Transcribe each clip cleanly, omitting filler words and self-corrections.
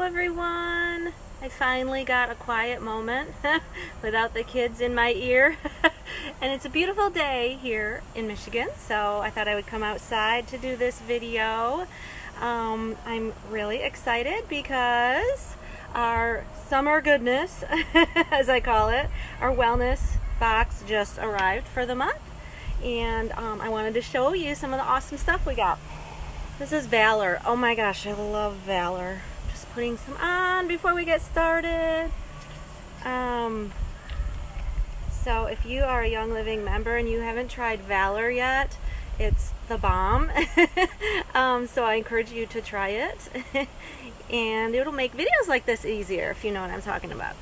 everyone. I finally got a quiet moment without the kids in my ear. And it's a beautiful day here in Michigan, so I thought I would come outside to do this video. I'm really excited because our summer goodness, as I call it, our wellness box just arrived for the month. And I wanted to show you some of the awesome stuff we got. This is Valor. Oh my gosh, I love Valor. Just putting some on before we get started. So if you are a Young Living member and you haven't tried Valor yet, it's the bomb. So I encourage you to try it. And it'll make videos like this easier, if you know what I'm talking about.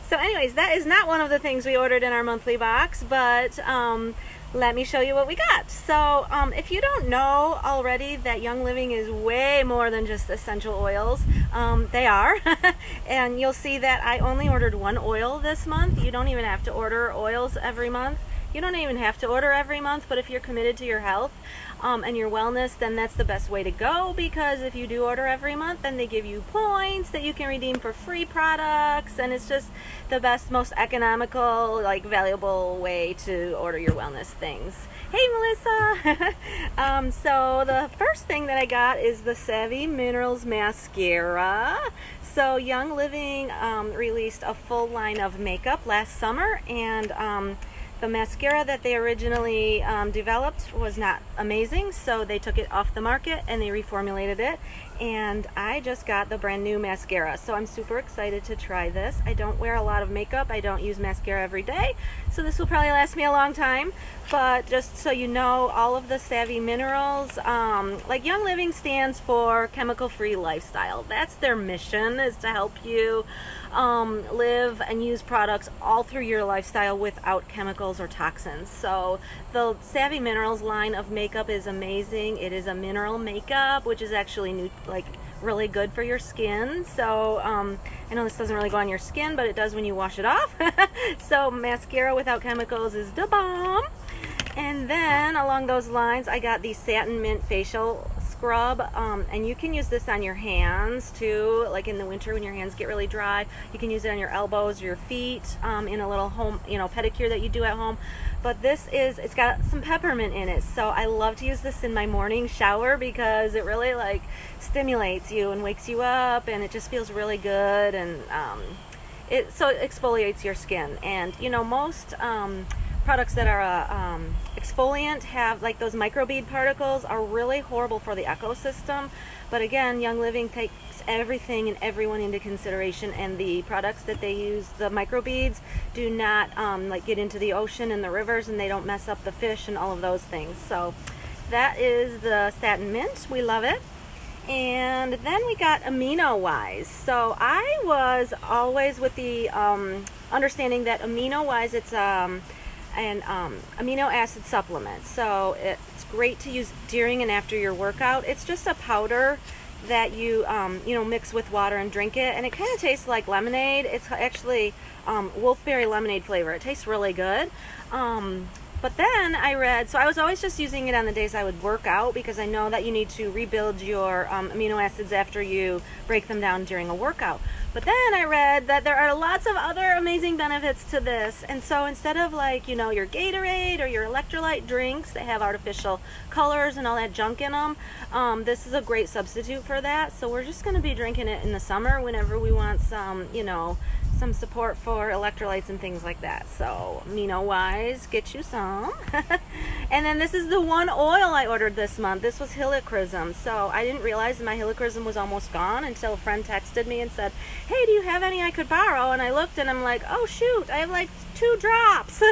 So anyways, that is not one of the things we ordered in our monthly box, but let me show you what we got. So if you don't know already that Young Living is way more than just essential oils, they are. And you'll see that I only ordered one oil this month. You don't even have to order oils every month. You don't even have to order every month, but if you're committed to your health and your wellness, then that's the best way to go, because if you do order every month, then they give you points that you can redeem for free products, and it's just the best, most economical, like valuable way to order your wellness things. Hey Melissa! So the first thing that I got is the Savvy Minerals Mascara. So Young Living released a full line of makeup last summer, and the mascara that they originally developed was not amazing, so they took it off the market and they reformulated it, and I just got the brand new mascara. So I'm super excited to try this. I don't wear a lot of makeup. I don't use mascara every day, so this will probably last me a long time. But just so you know, all of the Savvy Minerals, like Young Living stands for chemical-free lifestyle. That's their mission, is to help you live and use products all through your lifestyle without chemicals or toxins. So the Savvy Minerals line of makeup is amazing. It is a mineral makeup, which is actually really good for your skin. So I know this doesn't really go on your skin, but it does when you wash it off. So mascara without chemicals is the bomb. And then along those lines, I got the Satin Mint Facial Scrub, and you can use this on your hands too, like in the winter when your hands get really dry. You can use it on your elbows, your feet, in a little home, pedicure that you do at home. But it's got some peppermint in it, so I love to use this in my morning shower because it really stimulates you and wakes you up, and it just feels really good, and it exfoliates your skin. And most products that are exfoliant have those microbead particles are really horrible for the ecosystem. But again, Young Living takes everything and everyone into consideration, and the products that they use, the microbeads, do not get into the ocean and the rivers, and they don't mess up the fish and all of those things. So that is the Satin Mint. We love it. And then we got Amino Wise. So I was always with the understanding that Amino Wise, it's an amino acid supplement. So it's great to use during and after your workout. It's just a powder that you mix with water and drink it, and it kind of tastes like lemonade. It's actually wolfberry lemonade flavor. It tastes really good. But then I read, so I was always just using it on the days I would work out, because I know that you need to rebuild your amino acids after you break them down during a workout. But then I read that there are lots of other amazing benefits to this. And so instead of your Gatorade or your electrolyte drinks that have artificial colors and all that junk in them, this is a great substitute for that. So we're just going to be drinking it in the summer whenever we want some, some support for electrolytes and things like that. So Amino Wise, get you some. And then this is the one oil I ordered this month. This was Helichrysum. So I didn't realize my Helichrysum was almost gone until a friend texted me and said, hey, do you have any I could borrow? And I looked and I'm like, oh shoot, I have 2 drops.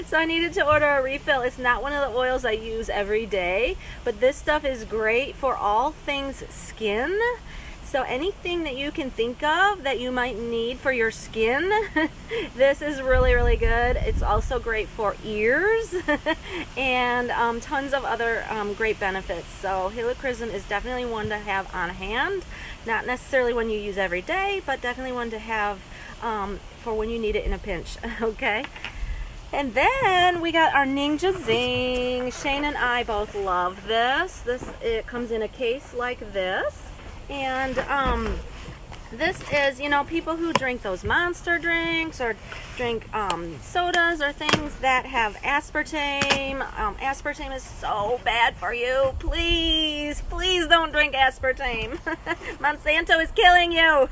So I needed to order a refill. It's not one of the oils I use every day, but this stuff is great for all things skin. So anything that you can think of that you might need for your skin, this is really, really good. It's also great for ears and tons of other great benefits. So Helichrysum is definitely one to have on hand. Not necessarily one you use every day, but definitely one to have for when you need it in a pinch. Okay. And then we got our Ninja Zing. Shane and I both love this. It comes in a case like this. And This is, you know, people who drink those monster drinks or drink sodas or things that have aspartame. Aspartame is so bad for you. Please, please don't drink aspartame. Monsanto is killing you.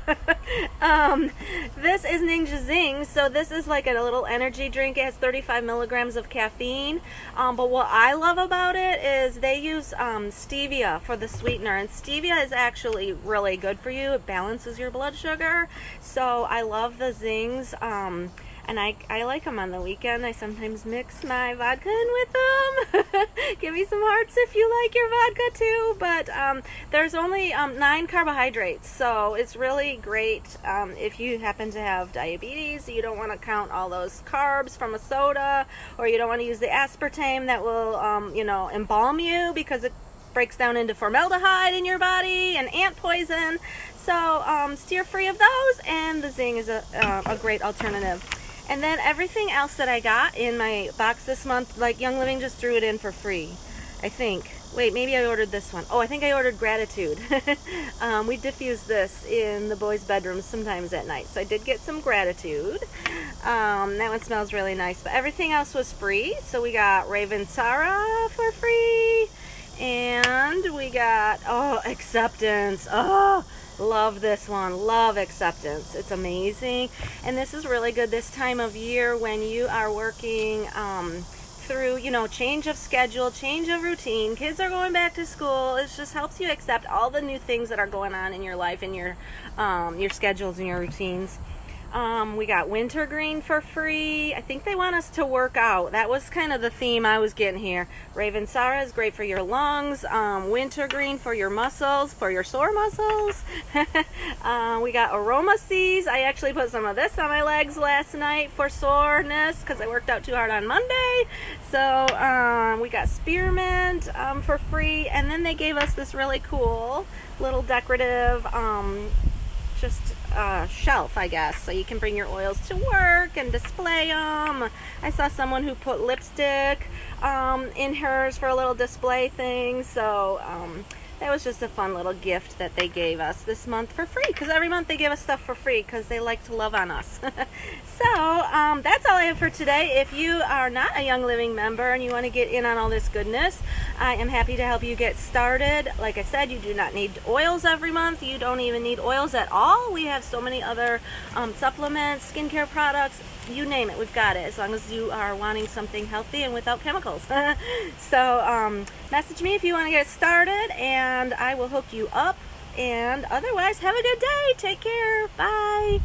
This is Ninja Zing. So this is like a little energy drink. It has 35 milligrams of caffeine. But what I love about it is they use stevia for the sweetener. And stevia is actually really good for you. It balances your blood sugar. So I love the Zings, and I like them on the weekend. I sometimes mix my vodka in with them. Give me some hearts if you like your vodka too. But there's only 9 carbohydrates, so it's really great if you happen to have diabetes. You don't want to count all those carbs from a soda, or you don't want to use the aspartame that will you know, embalm you because it breaks down into formaldehyde in your body and ant poison. So steer free of those, and the Zing is a great alternative. And then everything else that I got in my box this month, like Young Living just threw it in for free, I think. Wait, maybe I ordered this one. Oh, I think I ordered Gratitude. We diffuse this in the boys' bedrooms sometimes at night. So I did get some Gratitude. That one smells really nice. But everything else was free. So we got Ravensara for free. And we got, oh, Acceptance. Oh, love this one. Love Acceptance. It's amazing. And this is really good this time of year when you are working through, you know, change of schedule, change of routine. Kids are going back to school. It just helps you accept all the new things that are going on in your life and your schedules and your routines. We got Wintergreen for free. I think they want us to work out. That was kind of the theme I was getting here. Ravensara is great for your lungs. Wintergreen for your muscles, for your sore muscles. We got Aroma Seas. I actually put some of this on my legs last night for soreness because I worked out too hard on Monday. So we got Spearmint for free. And then they gave us this really cool little decorative shelf, I guess, so you can bring your oils to work and display them. I saw someone who put lipstick in hers for a little display thing, so that was just a fun little gift that they gave us this month for free, because every month they give us stuff for free because they like to love on us. So that's all I have for today. If you are not a Young Living member and you want to get in on all this goodness, I am happy to help you get started. Like I said, you do not need oils every month. You don't even need oils at all. We have so many other supplements, skincare products, you name it, we've got it, as long as you are wanting something healthy and without chemicals. So message me if you want to get started, and I will hook you up. And otherwise, have a good day. Take care. Bye.